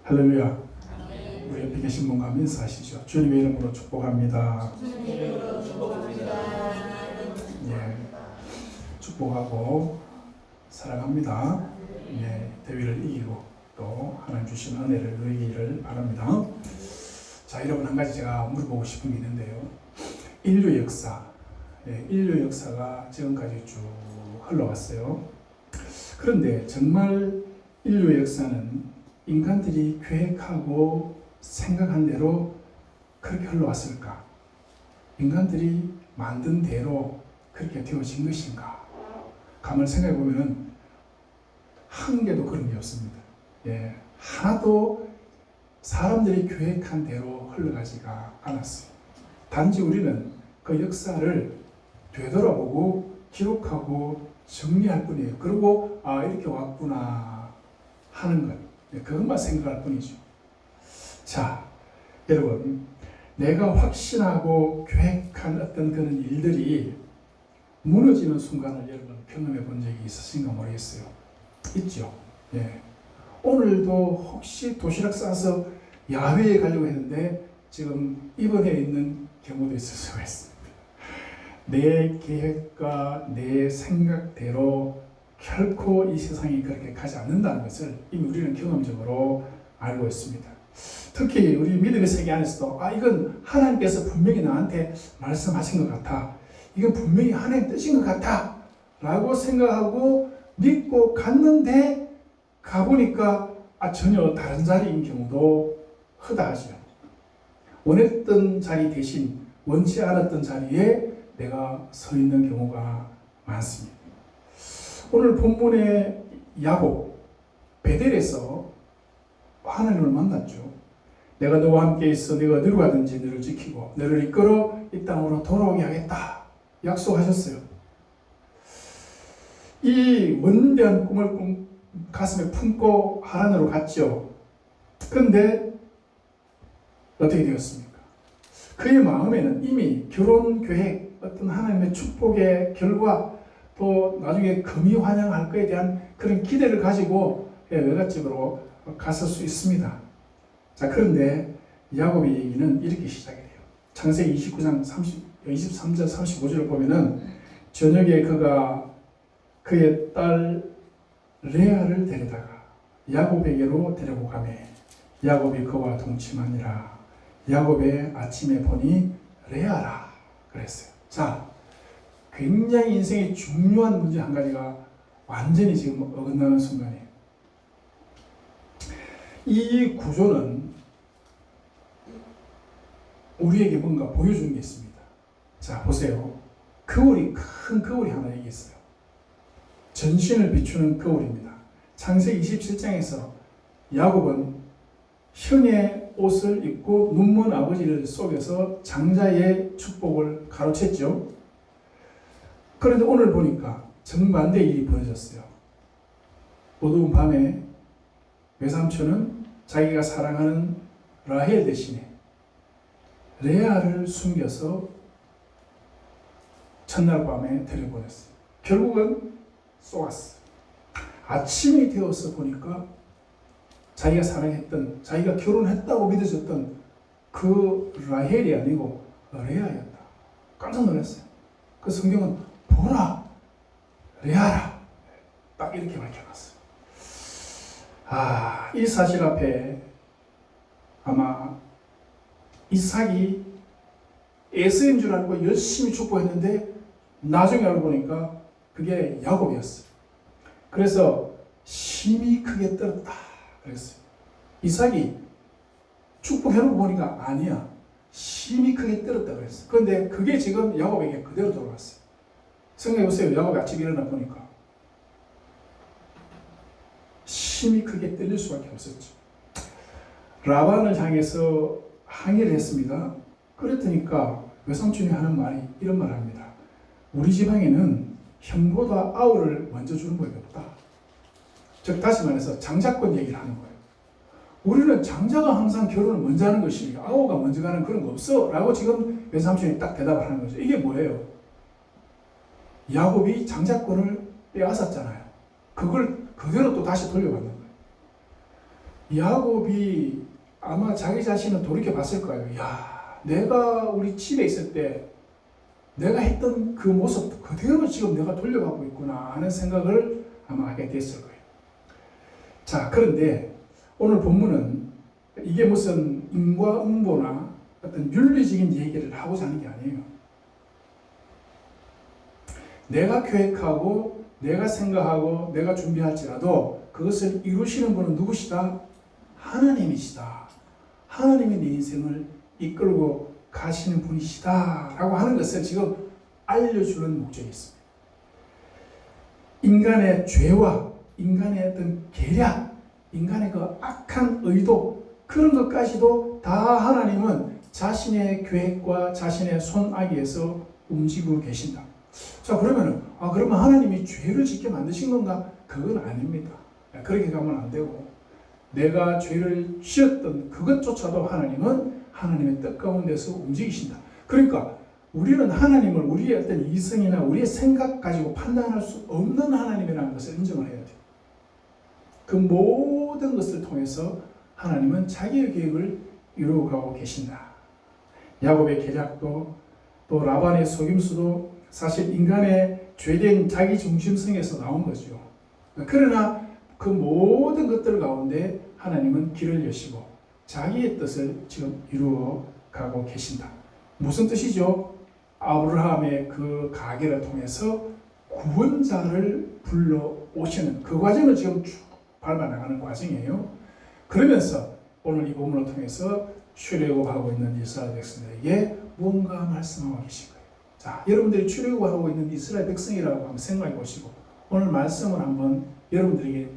할렐루야. 우리 옆에 계신 분과 인사하시죠. 주님의 이름으로 축복합니다. 예, 축복하고 사랑합니다. 예, 대위를 이기고 또 하나님 주신 은혜를 누리기를 바랍니다. 자, 여러분 한 가지 제가 물어보고 싶은 게 있는데요. 인류 역사, 인류 역사가 지금까지 쭉 흘러왔어요. 그런데 정말 인류 역사는 인간들이 계획하고 생각한 대로 그렇게 흘러왔을까? 인간들이 만든 대로 그렇게 되어진 것인가? 가만히 생각해 보면 한 개도 그런 게 없습니다. 예, 하나도 사람들이 계획한 대로 흘러가지가 않았어요. 단지 우리는 그 역사를 되돌아보고 기록하고 정리할 뿐이에요. 그리고 이렇게 왔구나 하는 것, 그것만 생각할 뿐이죠. 자, 여러분, 내가 확신하고 계획한 어떤 그런 일들이 무너지는 순간을 여러분 경험해 본 적이 있으신가 모르겠어요. 있죠. 예. 오늘도 혹시 도시락 싸서 야외에 가려고 했는데 지금 입원해 있는 경우도 있을 수가 있습니다. 내 계획과 내 생각대로 결코 이 세상이 그렇게 가지 않는다는 것을 이미 우리는 경험적으로 알고 있습니다. 특히 우리 믿음의 세계 안에서도 이건 하나님께서 분명히 나한테 말씀하신 것 같아. 이건 분명히 하나님 뜻인 것 같아. 라고 생각하고 믿고 갔는데 가보니까 전혀 다른 자리인 경우도 허다하죠. 원했던 자리 대신 원치 않았던 자리에 내가 서 있는 경우가 많습니다. 오늘 본문의 야곱, 베델에서 하나님을 만났죠. 내가 너와 함께 있어 네가 어디로 가든지 너를 지키고 너를 이끌어 이 땅으로 돌아오게 하겠다 약속하셨어요. 이 원대한 꿈을 가슴에 품고 하란으로 갔죠. 그런데 어떻게 되었습니까? 그의 마음에는 이미 결혼 계획, 어떤 하나님의 축복의 결과, 또 나중에 금이 환영할 것에 대한 그런 기대를 가지고 외갓집으로 갔을 수 있습니다. 자, 그런데 야곱의 얘기는 이렇게 시작이 돼요. 창세기 29장 23절 35절을 보면은 저녁에 그가 그의 딸 레아를 데려다가 야곱에게로 데리고 가매 야곱이 그와 동침하니라. 야곱의 아침에 보니 레아라 그랬어요. 자, 굉장히 인생의 중요한 문제 한 가지가 완전히 지금 어긋나는 순간이에요. 이 구조는 우리에게 뭔가 보여주는 게 있습니다. 자, 보세요. 거울이, 큰 거울이 하나 여기 있어요. 전신을 비추는 거울입니다. 창세기 27장에서 야곱은 형의 옷을 입고 눈먼 아버지를 속여서 장자의 축복을 가로챘죠. 그런데 오늘 보니까 정반대의 일이 벌어졌어요. 어두운 밤에 외삼촌은 자기가 사랑하는 라헬 대신에 레아를 숨겨서 첫날 밤에 데려보냈어요. 결국은 쏘았어요. 아침이 되어서 보니까 자기가 사랑했던, 자기가 결혼했다고 믿어졌던 그 라헬이 아니고 레아였다. 깜짝 놀랐어요. 그 성경은 보라, 레아라. 딱 이렇게 밝혀놨어요. 이 사실 앞에 아마 이삭이 에서인 줄 알고 열심히 축복했는데 나중에 알고 보니까 그게 야곱이었어요. 그래서 심히 크게 떨었다 그랬어요. 이삭이 축복해놓고 보니까 아니야. 심히 크게 떨었다 그랬어요. 그런데 그게 지금 야곱에게 그대로 돌아갔어요. 생각해 보세요. 야곱이 아침에 일어나 보니까 심히 크게 떨릴 수밖에 없었죠. 라반을 향해서 항의를 했습니다. 그랬더니까 외삼촌이 하는 말이 이런 말을 합니다. 우리 지방에는 형보다 아우를 먼저 주는 법이 없다. 즉 다시 말해서 장자권 얘기를 하는 거예요. 우리는 장자가 항상 결혼을 먼저 하는 것이 아우가 먼저 가는 그런 거 없어 라고 지금 외삼촌이 딱 대답을 하는 거죠. 이게 뭐예요? 야곱이 장자권을 빼앗았잖아요. 그걸 그대로 또 다시 돌려받는 거예요. 야곱이 아마 자기 자신을 돌이켜 봤을 거예요. 야, 내가 우리 집에 있을 때 내가 했던 그 모습 그대로 지금 내가 돌려가고 있구나 하는 생각을 아마 하게 됐을 거예요. 자, 그런데 오늘 본문은 이게 무슨 인과응보나 어떤 윤리적인 얘기를 하고자 하는 게 아니에요. 내가 계획하고 내가 생각하고 내가 준비할지라도 그것을 이루시는 분은 누구시다? 하나님이시다. 하나님이 내 인생을 이끌고 가시는 분이시다 라고 하는 것을 지금 알려주는 목적이 있습니다. 인간의 죄와 인간의 어떤 계략, 인간의 그 악한 의도, 그런 것까지도 다 하나님은 자신의 계획과 자신의 손아귀에서 움직이고 계신다. 자, 그러면 하나님이 죄를 짓게 만드신 건가? 그건 아닙니다. 그렇게 가면 안 되고, 내가 죄를 지었던 그것조차도 하나님은 하나님의 뜻 가운데서 움직이신다. 그러니까 우리는 하나님을 우리의 어떤 이성이나 우리의 생각 가지고 판단할 수 없는 하나님이라는 것을 인정을 해야 돼요. 그 모든 것을 통해서 하나님은 자기의 계획을 이루어가고 계신다. 야곱의 계략도 또 라반의 속임수도 사실 인간의 죄된 자기 중심성에서 나온 거죠. 그러나 그 모든 것들 가운데 하나님은 길을 여시고 자기의 뜻을 지금 이루어 가고 계신다. 무슨 뜻이죠? 아브라함의 그 가계를 통해서 구원자를 불러 오시는 그 과정을 지금 쭉 밟아나가는 과정이에요. 그러면서 오늘 이 본문을 통해서 출애굽하고 있는 이스라엘 백성들에게 뭔가 말씀하고 계신 거예요. 자, 여러분들이 출애굽하고 있는 이스라엘 백성이라고 한번 생각해 보시고 오늘 말씀을 한번 여러분들에게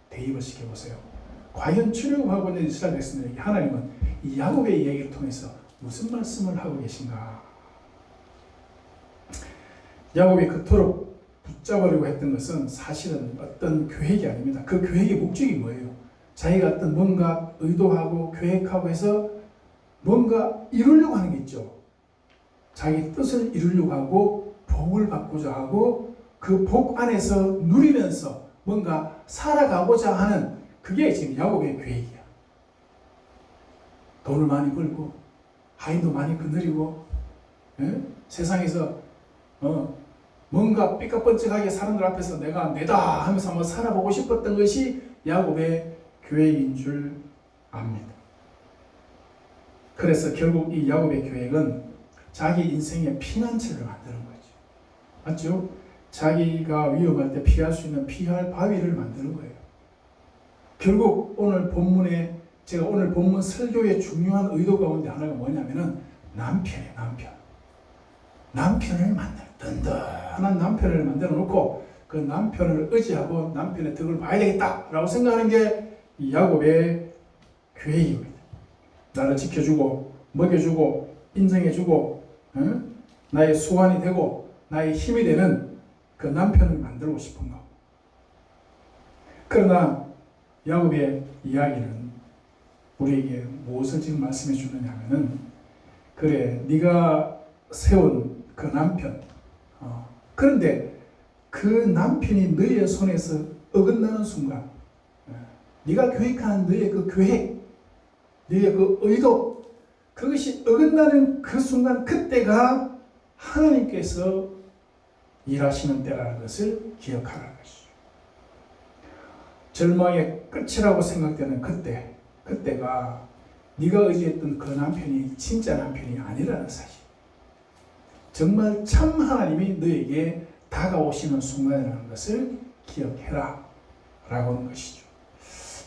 대입을 시켜보세요. 과연 출애굽하고 있는 이스라엘 백성들에게 하나님은 이 야곱의 이야기를 통해서 무슨 말씀을 하고 계신가? 야곱이 그토록 붙잡으려고 했던 것은 사실은 어떤 계획이 아닙니다. 그 계획의 목적이 뭐예요? 자기가 어떤 뭔가 의도하고 계획하고 해서 뭔가 이루려고 하는 게 있죠. 자기 뜻을 이루려고 하고 복을 받고자 하고 그 복 안에서 누리면서 뭔가 살아가고자 하는 그게 지금 야곱의 계획이야. 돈을 많이 벌고 하인도 많이 거느리고 세상에서 뭔가 삐까뻔쩍하게 사람들 앞에서 내가 내다 하면서 한번 살아보고 싶었던 것이 야곱의 계획인 줄 압니다. 그래서 결국 이 야곱의 계획은 자기 인생의 피난처를 만드는 거죠. 맞죠? 자기가 위험할 때 피할 수 있는 피할 바위를 만드는 거예요. 결국 오늘 본문에 제가 오늘 본문 설교의 중요한 의도 가운데 하나가 뭐냐면은 남편이에요. 남편을 만들어 든든한 남편을 만들어 놓고 그 남편을 의지하고 남편의 덕을 봐야 되겠다라고 생각하는 게 이 야곱의 계획입니다. 나를 지켜주고 먹여주고 인정해주고 나의 수완이 되고 나의 힘이 되는 그 남편을 만들고 싶은 거. 그러나 야곱의 이야기는 우리에게 무엇을 지금 말씀해 주느냐 하면은 그래 네가 세운 그 남편 그런데 그 남편이 너의 손에서 어긋나는 순간 네가 계획하는 너의 그 계획 너의 그 의도 그것이 어긋나는 그 순간 그때가 하나님께서 일하시는 때라는 것을 기억하라는 것이죠. 절망의 끝이라고 생각되는 그때가 네가 의지했던 그 남편이 진짜 남편이 아니라는 사실. 정말 참 하나님이 너에게 다가오시는 순간이라는 것을 기억해라 라고 하는 것이죠.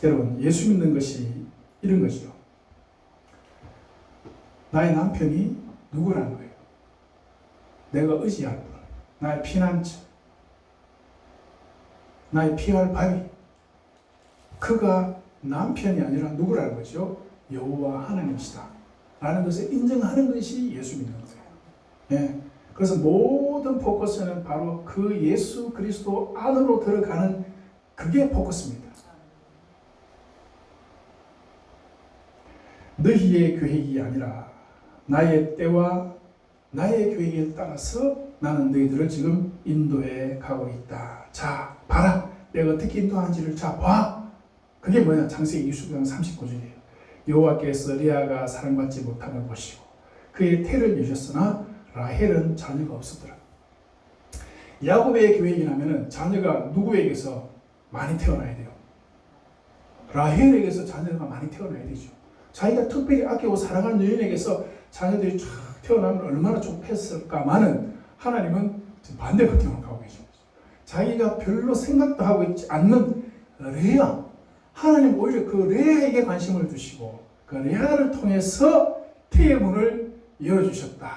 여러분, 예수 믿는 것이 이런 것이죠. 나의 남편이 누구라는 거예요? 내가 의지할 분, 나의 피난처, 나의 피할 바위. 그가 남편이 아니라 누구라는 거죠? 여호와 하나님이시다 라는 것을 인정하는 것이 예수 믿는 거예요. 네. 그래서 모든 포커스는 바로 그 예수 그리스도 안으로 들어가는 그게 포커스입니다. 너희의 계획이 아니라 나의 때와 나의 계획에 따라서 나는 너희들을 지금 인도해 가고 있다. 자, 봐라. 내가 어떻게 인도하는지를 자, 봐. 그게 뭐냐? 창세기 29장 39절이에요. 여호와께서 레아가 사랑받지 못함을 보시고 그의 태를 여셨으나 라헬은 자녀가 없었더라. 야곱의 계획이라면 자녀가 누구에게서 많이 태어나야 돼요? 라헬에게서 자녀가 많이 태어나야 되죠. 자기가 특별히 아끼고 사랑하는 여인에게서 자녀들이 쫙 태어나면 얼마나 좋겠을까마는 하나님은 반대 방향으로 가고 계신 거죠. 자기가 별로 생각도 하고 있지 않는 레아, 하나님 오히려 그 레아에게 관심을 두시고 그 레아를 통해서 태의 문을 열어주셨다.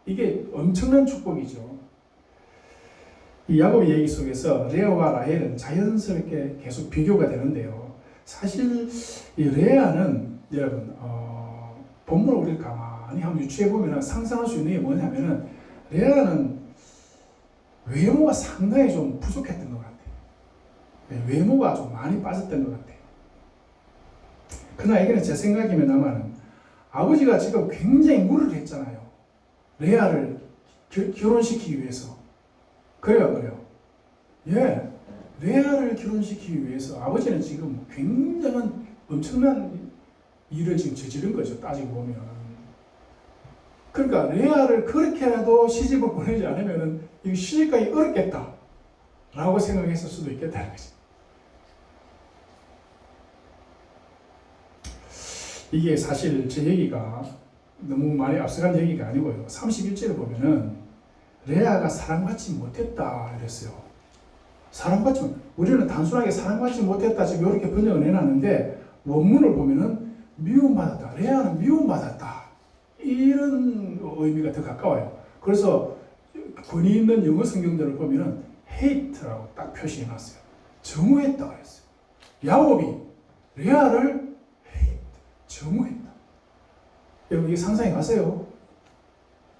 이게 엄청난 축복이죠. 이 야곱의 얘기 속에서 레아와 라헬은 자연스럽게 계속 비교가 되는데요. 사실 이 레아는 여러분 본문을 우리가 가만히 한번 유추해 보면 상상할 수 있는 게 뭐냐면은 레아는 외모가 상당히 좀 부족했던 것 같아요. 외모가 좀 많이 빠졌던 것 같아요. 그러나 이게는 제 생각이면은 아버지가 지금 굉장히 무리를 했잖아요. 레아를 결혼시키기 위해서. 그래요. 예. 레아를 결혼시키기 위해서 아버지는 지금 굉장한 엄청난 일을 지금 저지른 거죠. 따지고 보면. 그러니까 레아를 그렇게라도 시집을 보내지 않으면 이 시집가기 어렵겠다 라고 생각했을 수도 있겠다는 거죠. 이게 사실 제 얘기가 너무 많이 앞서간 얘기가 아니고요. 31절을 보면은 레아가 사랑받지 못했다 이랬어요. 사랑받지, 우리는 단순하게 사랑받지 못했다 지금 이렇게 번역을 해놨는데 원문을 보면은 미움받았다. 레아는 미움받았다. 이런 의미가 더 가까워요. 그래서 권위 있는 영어 성경들을 보면은 hate라고 딱 표시해놨어요. 정오했다 그랬어요. 야곱이 레아를 정오했다. 여러분 이게 상상해 가세요.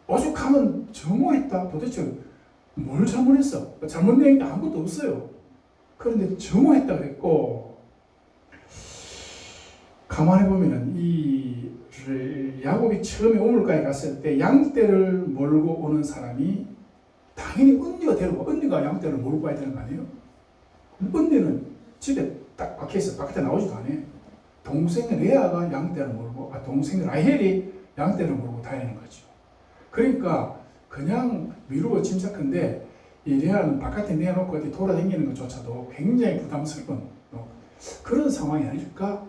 오죽하면 정오했다. 도대체 뭘 잘못했어? 잘못된 게 아무것도 없어요. 그런데 정오했다 그랬고 가만히 보면은 이 야곱이 처음에 우물가에 갔을 때 양떼를 몰고 오는 사람이 당연히 언니가 데리고 언니가 양떼를 몰고 가야 되는 거 아니에요? 언니는 집에 딱 박혀있어. 밖에 나오지도 않아요. 동생 레아가 양떼를 몰고 동생 라헬이 양떼를 몰고 다니는 거죠. 그러니까 그냥 미루고 짐작한데 이 레아는 바깥에 내놓고 어디 돌아다니는 것조차도 굉장히 부담스러운 그런 상황이 아닐까?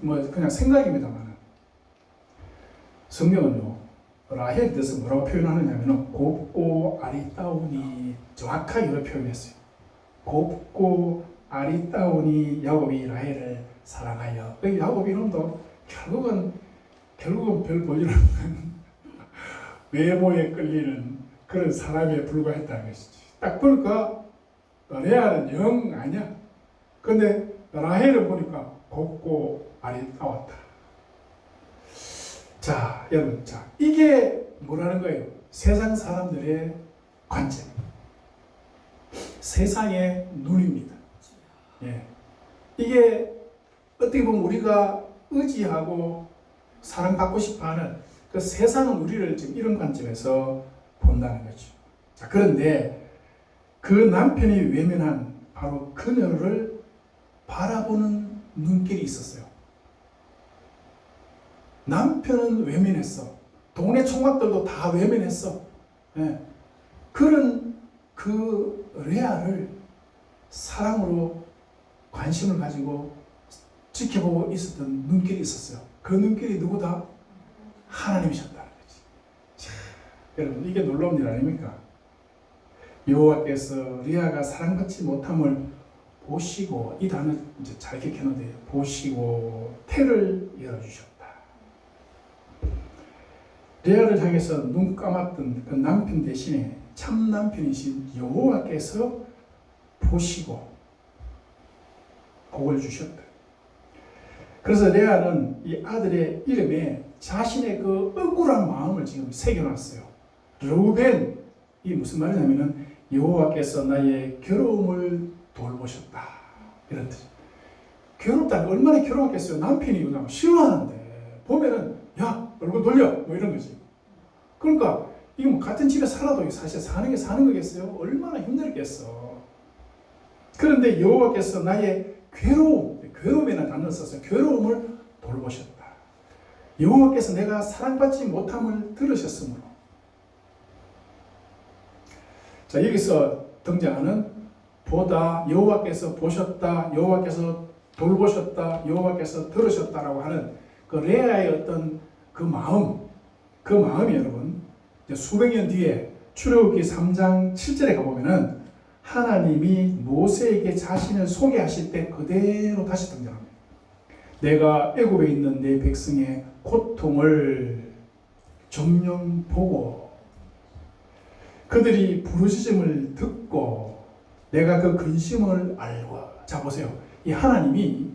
뭐 그냥 생각입니다만 성경은요 라헬에 대해서 뭐라고 표현하느냐면 곱고 아리따우니 정확하게 이렇게 표현했어요. 곱고 아리따우니 야곱이 라헬을 사랑하여. 야곱 이놈도 결국은 별 볼일 없는 외모에 끌리는 그런 사람에 불과했다는 것이지. 딱 보니까 레아는 영 아니야. 근데 라헬을 보니까 곱고 아리따웠다. 자, 여러분, 이게 뭐라는 거예요? 세상 사람들의 관점, 세상의 눈입니다. 예, 이게 어떻게 보면 우리가 의지하고 사랑받고 싶어하는 그 세상은 우리를 지금 이런 관점에서 본다는 거죠. 자, 그런데 그 남편이 외면한 바로 그녀를 바라보는 눈길이 있었어요. 남편은 외면했어. 동네 총각들도 다 외면했어. 예. 그런 그 레아를 사랑으로 관심을 가지고 지켜보고 있었던 눈길이 있었어요. 그 눈길이 누구다? 하나님이셨다는 거지. 자, 여러분 이게 놀라운 일 아닙니까? 여호와께서 레아가 사랑받지 못함을 보시고, 이 단어 이제 잘 기억해놓으세요. 보시고 태를 열어주셨다. 레아를 향해서 눈 감았던 그 남편 대신에 참 남편이신 여호와께서 보시고 복을 주셨다. 그래서 레아는 이 아들의 이름에 자신의 그 억울한 마음을 지금 새겨놨어요. 르우벤, 이 무슨 말이냐면은 여호와께서 나의 괴로움을 돌보셨다, 이런 뜻. 괴롭다, 얼마나 괴로웠겠어요. 남편이 그냥 싫어하는데 보면은 야 얼굴 돌려 뭐 이런 거지. 그러니까 이게 뭐 같은 집에 살아도 사실 사는 게 사는 거겠어요. 얼마나 힘들겠어. 그런데 여호와께서 나의 괴로움, 괴로움이라는 단어를 써서 괴로움을 돌보셨다. 여호와께서 내가 사랑받지 못함을 들으셨으므로. 자, 여기서 등장하는 보다, 여호와께서 보셨다, 여호와께서 돌보셨다, 여호와께서 들으셨다라고 하는 그 레아의 어떤 그 마음이 여러분 수백 년 뒤에 출애굽기 3장 7절에 가보면은 하나님이 모세에게 자신을 소개하실 때 그대로 다시 등장합니다. 내가 애굽에 있는 내 백성의 고통을 정녕 보고 그들이 부르짖음을 듣고 내가 그 근심을 알고. 자, 보세요. 이 하나님이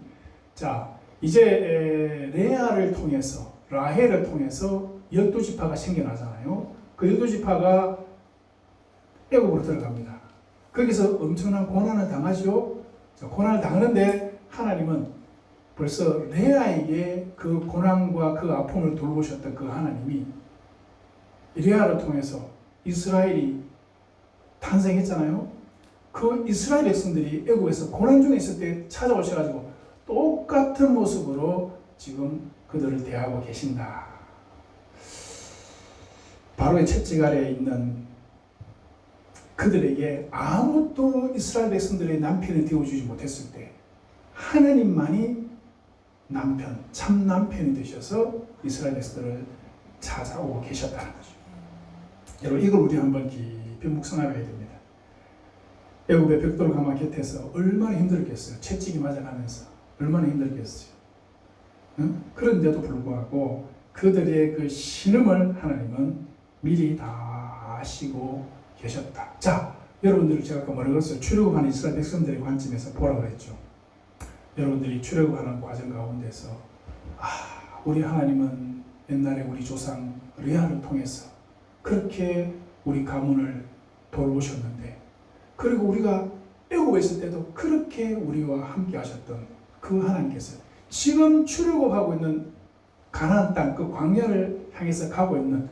자 이제 레아를 통해서 라헬을 통해서 12지파가 생겨나잖아요. 그 12지파가 애굽으로 들어갑니다. 거기서 엄청난 고난을 당하죠. 고난을 당하는데 하나님은 벌써 레아에게 그 고난과 그 아픔을 돌보셨던 그 하나님이 레아를 통해서 이스라엘이 탄생했잖아요. 그 이스라엘 백성들이 애굽에서 고난 중에 있을 때 찾아오셔가지고 똑같은 모습으로 지금 그들을 대하고 계신다. 바로의 채찍 아래에 있는 그들에게 아무도 이스라엘 백성들의 남편을 되어주지 못했을 때 하나님만이 남편, 참 남편이 되셔서 이스라엘 백성들을 찾아오고 계셨다는 거죠. 여러분 이걸 우리 한번 깊이 묵상해야 됩니다. 애굽의 벽돌 가마 곁에서 얼마나 힘들겠어요. 채찍이 맞아가면서 얼마나 힘들겠어요. 응? 그런데도 불구하고 그들의 그 신음을 하나님은 미리 다 아시고 계셨다. 자, 여러분들 제가 아까 뭐라고 했어요? 출애굽하는 이스라엘 백성들의 관점에서 보라고 했죠. 여러분들이 출애굽하는 과정 가운데서 우리 하나님은 옛날에 우리 조상 레아를 통해서 그렇게 우리 가문을 돌보셨는데 그리고 우리가 애굽에 있을 때도 그렇게 우리와 함께 하셨던 그 하나님께서 지금 출애굽하고 있는 가나안 땅 그 광야를 향해서 가고 있는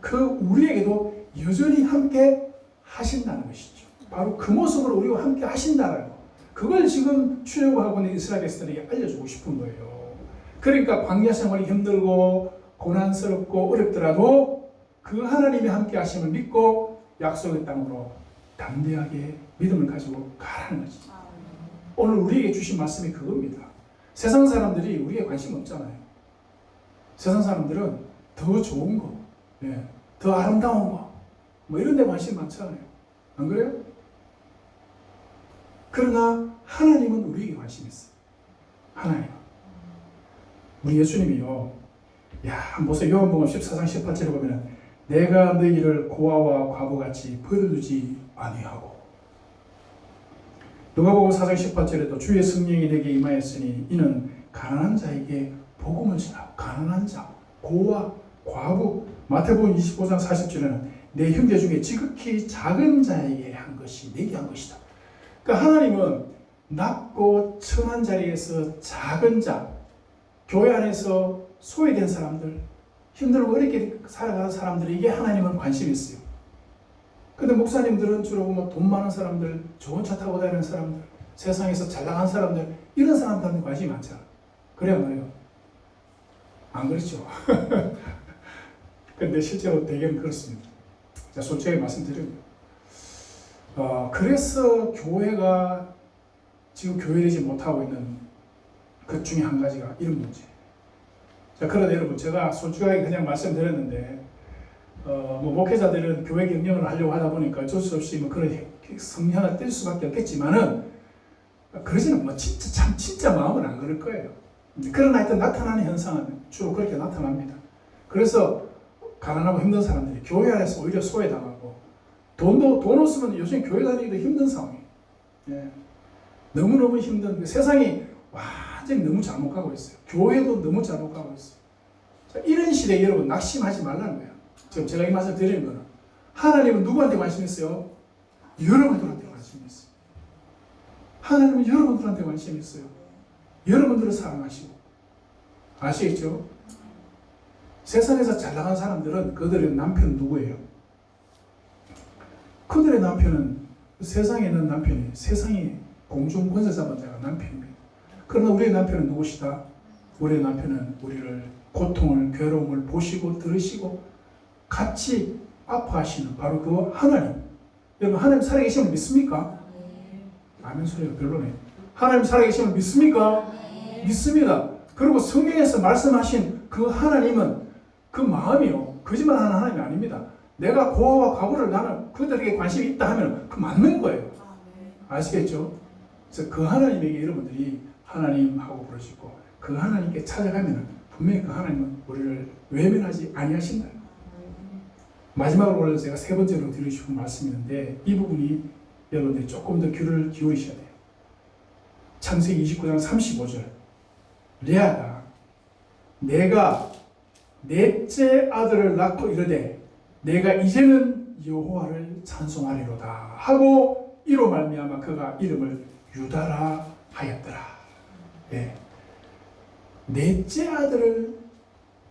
그 우리에게도 여전히 함께 하신다는 것이죠. 바로 그 모습으로 우리와 함께 하신다는 거. 그걸 지금 출애굽하고 있는 이스라엘 백성들에게 알려주고 싶은 거예요. 그러니까 광야 생활이 힘들고 고난스럽고 어렵더라도 그 하나님이 함께 하심을 믿고 약속의 땅으로 담대하게 믿음을 가지고 가라는 거지. 오늘 우리에게 주신 말씀이 그겁니다. 세상 사람들이 우리에 관심 없잖아요. 세상 사람들은 더 좋은 거, 더 아름다운 거, 뭐 이런 데 관심 많잖아요. 안 그래요? 그러나 하나님은 우리에게 관심이 있어요. 하나님. 우리 예수님이요. 한번 보세요. 요한복음 14장 18절에 보면 내가 너희를 고아와 과부같이 버려두지 아니하고 누가복음 4장 18절에도 주의 성령이 내게 임하였으니 이는 가난한 자에게 복음을 전하고 가난한 자, 고아, 과부 마태복음 25장 40절에는 내 형제 중에 지극히 작은 자에게 한 것이 내게 한 것이다. 그러니까 하나님은 낮고 천한 자리에서 작은 자, 교회 안에서 소외된 사람들, 힘들고 어렵게 살아가는 사람들에게 하나님은 관심이 있어요. 근데 목사님들은 주로 뭐 돈 많은 사람들, 좋은 차 타고 다니는 사람들, 세상에서 잘 나간 사람들, 이런 사람들한테 관심이 많잖아. 그래야 말이에요. 안 그렇죠? 근데 실제로 대개는 그렇습니다. 자, 솔직하게 말씀드립니다. 그래서 교회가 지금 교회되지 못하고 있는 그 중에 한 가지가 이런 문제. 자, 그러나 여러분, 제가 솔직하게 그냥 말씀드렸는데, 뭐 목회자들은 교회 경영을 하려고 하다 보니까 어쩔 수 없이 뭐 그런 성향을 띨 수밖에 없겠지만은, 그러지는 뭐 진짜 마음은 안 그럴 거예요. 그러나 하여튼 나타나는 현상은 주로 그렇게 나타납니다. 그래서 가난하고 힘든 사람들이 교회 안에서 오히려 소외당하고, 돈 없으면 요즘 교회 다니기도 힘든 상황이에요. 너무너무 힘든, 세상이 완전히 너무 잘못 가고 있어요. 교회도 너무 잘못 가고 있어요. 자, 이런 시대에 여러분 낙심하지 말라는 거예요. 지금 제가 이 말씀 드리는 거는 하나님은 누구한테 관심 있어요? 여러분들한테 관심 있어요. 하나님은 여러분들한테 관심 있어요. 여러분들을 사랑하시고. 아시겠죠? 세상에서 잘 나간 사람들은 그들의 남편은 누구예요? 그들의 남편은 세상에 있는 남편이 세상의 공중 권세 잡은 자가 남편입니다. 그러나 우리의 남편은 누구시다? 우리의 남편은 우리를 고통을, 괴로움을 보시고 들으시고 같이 아파하시는 바로 그 하나님. 여러분, 하나님 살아계심을 믿습니까? 아멘 소리가 별로네. 하나님 살아계심을 믿습니까? 믿습니다. 그리고 성경에서 말씀하신 그 하나님은 그 마음이요, 거짓말하는 하나님이 아닙니다. 내가 고아와 과부를 나는 그들에게 관심이 있다 하면 그 맞는 거예요. 아시겠죠? 그래서 그 하나님에게 여러분들이 하나님하고 부르시고 그 하나님께 찾아가면 분명히 그 하나님은 우리를 외면하지 아니하신다. 마지막으로 오늘 제가 세 번째로 드리고 싶은 말씀이 있는데 이 부분이 여러분들이 조금 더 귀를 기울이셔야 돼요. 창세기 29장 35절 레아가 내가 넷째 아들을 낳고 이르되 내가 이제는 여호와를 찬송하리로다 하고 이로 말미암아 그가 이름을 유다라 하였더라. 예. 넷째 아들을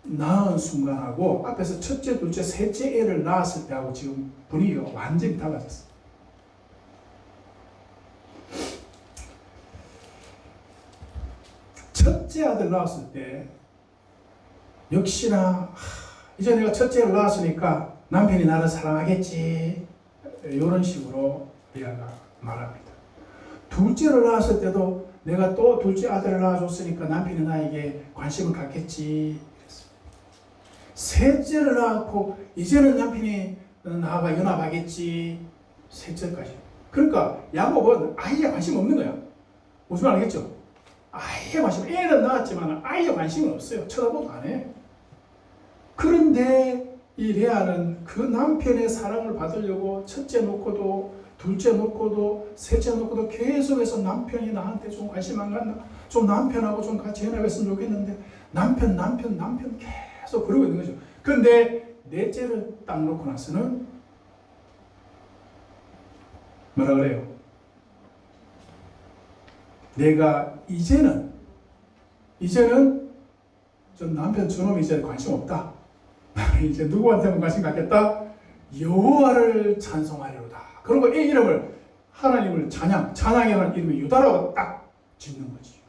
낳은 순간하고 앞에서 첫째, 둘째, 셋째 애를 낳았을 때하고 지금 분위기가 완전히 달라졌어요. 첫째 아들 낳았을 때 역시나 이제 내가 첫째를 낳았으니까 남편이 나를 사랑하겠지 이런 식으로 레아가 말합니다. 둘째를 낳았을 때도 내가 또 둘째 아들을 낳아줬으니까 남편이 나에게 관심을 갖겠지 그랬어요. 셋째를 낳고 이제는 남편이 나와 연합하겠지 셋째까지. 그러니까 야곱은 아예 관심 없는 거야. 무슨 말 알겠죠? 아예 관심, 애는 낳았지만 아예 관심은 없어요. 쳐다보도 안 해. 그런데 이 레아는 그 남편의 사랑을 받으려고 첫째 놓고도 둘째 놓고도 셋째 놓고도 계속해서 남편이 나한테 좀 관심 안 갖나? 좀 남편하고 좀 같이 연합했으면 좋겠는데 남편 계속 그러고 있는 거죠. 그런데 넷째를 딱 놓고 나서는 뭐라 그래요? 내가 이제는 좀 남편 저놈이 이제 관심 없다. 이제 누구한테만 관심 갖겠다? 여호와를 찬송하리로다. 그리고 이 이름을 하나님을 찬양에 하는 이름이 유다라고 딱 짓는 거지.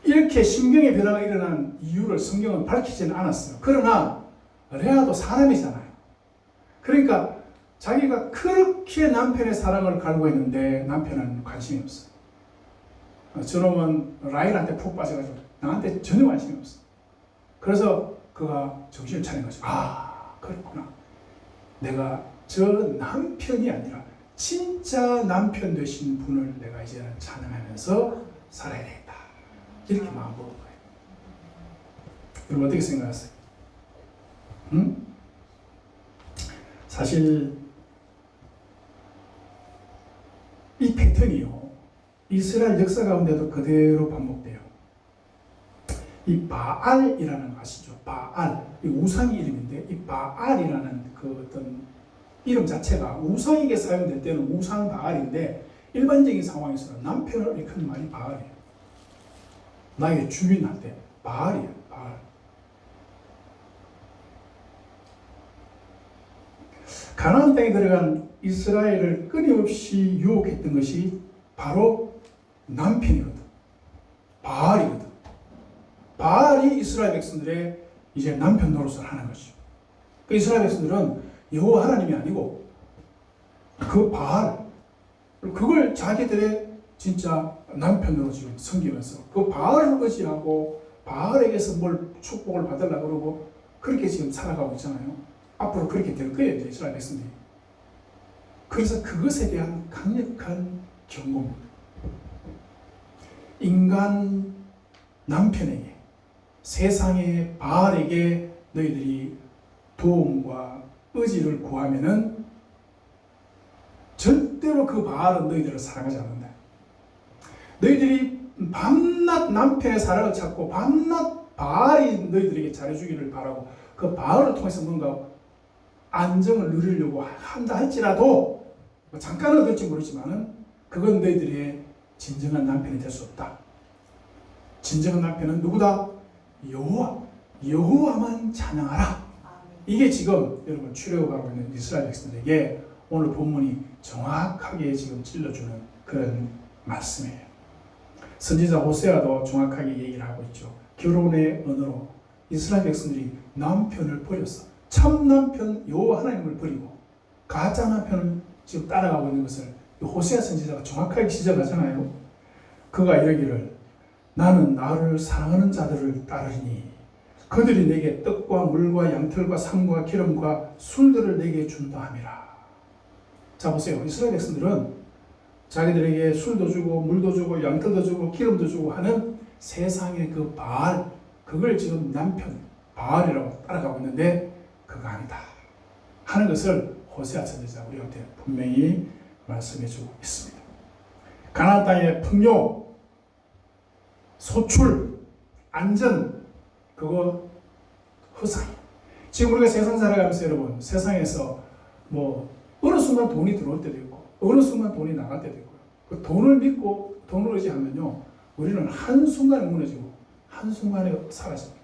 이렇게 심경의 변화가 일어난 이유를 성경은 밝히지는 않았어요. 그러나 레아도 사람이잖아요. 그러니까 자기가 그렇게 남편의 사랑을 갈구했는데 남편은 관심이 없어요. 저놈은 라헬한테 푹 빠져가지고 나한테 전혀 관심이 없어. 그래서 그가 정신을 차린 거죠. 아, 그렇구나. 내가 저 남편이 아니라 진짜 남편 되신 분을 내가 이제는 찬양하면서 살아야 되겠다. 이렇게 마음 먹은 거예요. 여러분 어떻게 생각하세요? 응? 사실 이 패턴이요, 이스라엘 역사 가운데도 그대로 반복돼요. 이 바알이라는 거 아시죠? 바알, 이 우상의 이름인데 이 바알이라는 그 어떤 이름 자체가 우상에게 사용될 때는 우상 바알인데 일반적인 상황에서는 남편을 일컫는 말이 바알이에요. 나에게 주인할 때 바알이에요. 바알. 가나안 땅에 들어간 이스라엘을 끊임없이 유혹했던 것이 바로 남편이거든. 바알이거든. 바알이 이스라엘 백성들의 이제 남편 노릇을 하는 거죠. 그 이스라엘 백성들은 여호와 하나님이 아니고 그 바알, 그걸 자기들의 진짜 남편으로 지금 섬기면서 그 바알을 의지하고 바알에게서 뭘 축복을 받으려고 그러고 그렇게 지금 살아가고 있잖아요. 앞으로 그렇게 될 거예요, 이제 이스라엘 백성들이. 그래서 그것에 대한 강력한 경고입니다. 인간 남편에게, 세상의 바알에게 너희들이 도움과 의지를 구하면은 절대로 그 바알은 너희들을 사랑하지 않는다. 너희들이 밤낮 남편의 사랑을 찾고 밤낮 바알이 너희들에게 잘해주기를 바라고 그 바알을 통해서 뭔가 안정을 누리려고 한다 할지라도 잠깐 얻을지 모르지만은 그건 너희들의 진정한 남편이 될 수 없다. 진정한 남편은 누구다? 여호와만 찬양하라. 이게 지금 여러분 출애굽하고 있는 이스라엘 백성들에게 오늘 본문이 정확하게 지금 찔러주는 그런 말씀이에요. 선지자 호세아도 정확하게 얘기를 하고 있죠. 결혼의 언어로 이스라엘 백성들이 남편을 버렸어. 참 남편 여호와 하나님을 버리고 가짜 남편을 지금 따라가고 있는 것을 호세아 선지자가 정확하게 지적하잖아요. 그가 이러기를 나는 나를 사랑하는 자들을 따르니 그들이 내게 떡과 물과 양털과 삶과 기름과 술들을 내게 준다 함이라. 자 보세요. 이스라엘 백성들은 자기들에게 술도 주고 물도 주고 양털도 주고 기름도 주고 하는 세상의 그 바알, 그걸 지금 남편 바알이라고 따라가고 있는데 그거 아니다 하는 것을 호세아 선지자가 우리한테 분명히 말씀해주고 있습니다. 가나안 땅의 풍요, 소출, 안전, 그거 허상. 지금 우리가 세상 살아가면서 여러분, 세상에서 뭐 어느 순간 돈이 들어올 때도 있고 어느 순간 돈이 나갈 때도 있고요. 그 돈을 믿고 돈을 의지하면요, 우리는 한순간에 무너지고 한순간에 사라집니다.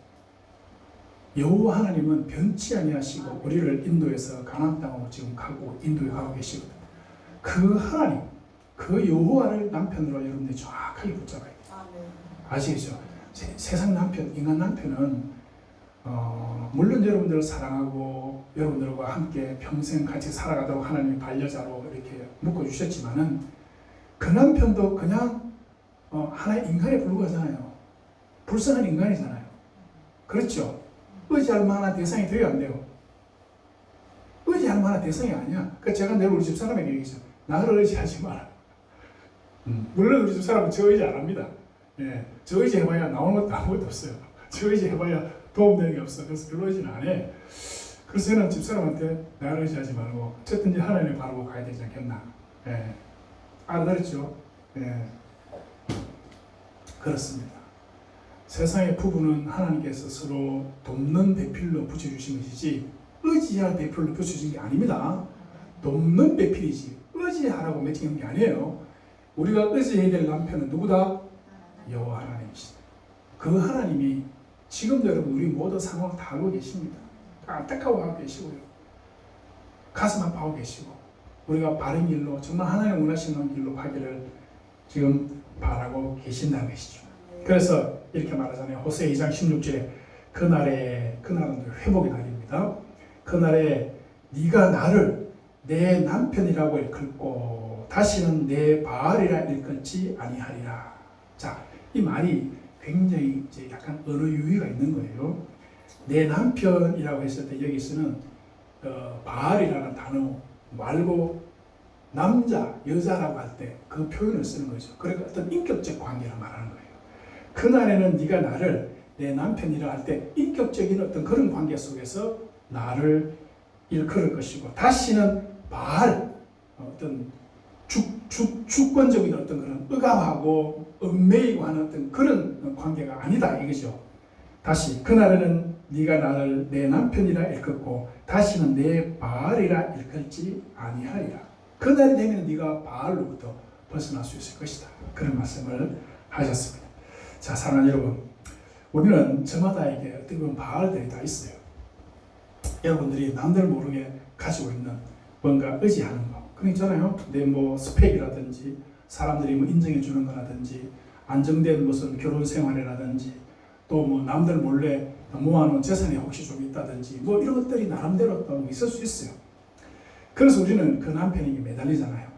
여호와 하나님은 변치 아니하시고 우리를 인도해서 가나안 땅으로 지금 가고 인도에 가고 계시거든요. 그 하나님, 그 여호와를 남편으로 여러분들이 정확하게 붙잡아야 돼요. 아시겠죠? 세상 남편, 인간 남편은 물론 여러분들을 사랑하고 여러분들과 함께 평생 같이 살아가도록 하나님이 반려자로 이렇게 묶어주셨지만은 그 남편도 그냥 하나의 인간에 불과하잖아요. 불쌍한 인간이잖아요. 그렇죠? 의지할 만한 대상이 되어야 안 돼요. 의지할 만한 대상이 아니야. 그 제가 늘 우리 집 사람에게 얘기했죠. 나를 의지하지 마라. 물론 우리 집 사람은 저 의지 안 합니다. 예, 저 의지 해봐야 나오는 것도 아무것도 없어요. 저 의지 해봐야 도움되는 게 없어. 그래서 별로 의지는 안 해. 그래서 저는 집사람한테 나를 의지하지 말고 어쨌든지 하나님을 바라보고 가야 되지 않겠나. 예, 알아들었죠? 예, 그렇습니다. 세상의 부부는 하나님께서 서로 돕는 배필로 붙여주신 것이지 의지할 배필로 붙여주신 게 아닙니다. 돕는 배필이지 의지하라고 맺힌 게 아니에요. 우리가 의지해야 될 남편은 누구다? 여호와 하나님이시다. 그 하나님이 지금도 여러분 우리 모든 상황을 다 알고 계십니다. 안타까워하고 계시고요. 가슴 아파하고 계시고 우리가 바른 길로 정말 하나님 원하시는 길로 가기를 지금 바라고 계신다는 것이죠. 그래서 이렇게 말하잖아요. 호세아 2장 16절에 그날은 회복의 날입니다. 그날에 네가 나를 내 남편이라고 일컬고 다시는 내 바알이라 일컬지 아니하리라. 자, 이 말이 굉장히 이제 약간 언어 유희가 있는 거예요. 내 남편이라고 했을 때 여기서는 바알이라는 단어 말고 남자, 여자라고 할 때 그 표현을 쓰는 거죠. 그러니까 어떤 인격적 관계를 말하는 거예요. 그날에는 네가 나를 내 남편이라 할 때 인격적인 어떤 그런 관계 속에서 나를 일컬을 것이고 다시는 바알, 어떤 주권적인 어떤 그런 의감하고 얽매이고 하는 어떤 그런 관계가 아니다 이거죠. 다시 그날에는 네가 나를 내 남편이라 일컫고 다시는 내 바알이라 일컬지 아니하리라. 그날이 되면 네가 바알로부터 벗어날 수 있을 것이다. 그런 말씀을 하셨습니다. 자, 사랑하는 여러분, 우리는 저마다에게 어떻게 보면 바알들이 다 있어요. 여러분들이 남들 모르게 가지고 있는 뭔가 의지하는 거 그런 있잖아요. 내 뭐 스펙이라든지 사람들이 뭐 인정해 주는 거라든지 안정된 무슨 결혼 생활이라든지 또 뭐 남들 몰래 모아놓은 재산이 혹시 좀 있다든지 뭐 이런 것들이 나름대로 또 있을 수 있어요. 그래서 우리는 그 남편에게 매달리잖아요.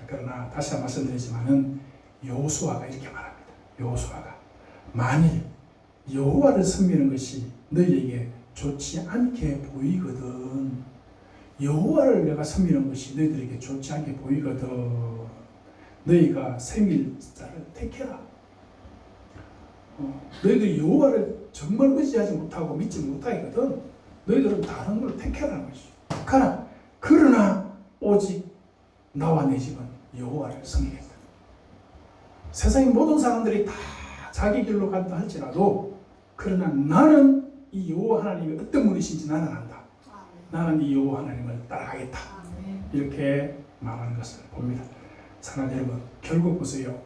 그러나 다시 한번 말씀드리지만은 여호수아가 이렇게 말합니다. 여호수아가 만일 여호와를 섬기는 것이 너희에게 좋지 않게 보이거든. 여호와를 내가 섬기는 것이 너희들에게 좋지 않게 보이거든. 너희가 섬길 자를 택해라. 너희들이 여호와를 정말 의지하지 못하고 믿지 못하거든. 너희들은 다른 걸 택해라는 것이죠. 그러나 오직 나와 내 집은 여호와를 섬기겠다. 세상의 모든 사람들이 다 자기 길로 간다 할지라도 그러나 나는 이 여호와 하나님이 어떤 분이신지 나는 안다. 나는 이 여호와 하나님을 따라가겠다. 이렇게 말하는 것을 봅니다. 사랑하는 여러분, 결국 보세요.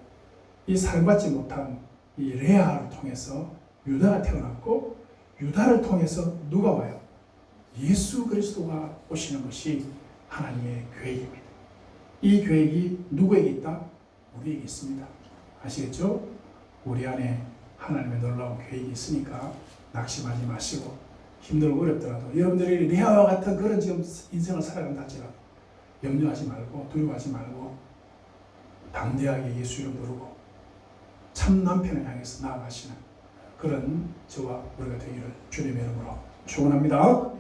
이 사랑받지 못한 이 레아를 통해서 유다가 태어났고 유다를 통해서 누가 와요? 예수 그리스도가 오시는 것이 하나님의 계획입니다. 이 계획이 누구에게 있다? 우리에게 있습니다. 아시겠죠? 우리 안에 하나님의 놀라운 계획이 있으니까 낙심하지 마시고 힘들고 어렵더라도 여러분들이 리아와 같은 그런 지금 인생을 살아간다 할지라도 염려하지 말고 두려워하지 말고 담대하게 예수 이름 부르고 참 남편을 향해서 나아가시는 그런 저와 우리가 되기를 주님의 이름으로 축원합니다.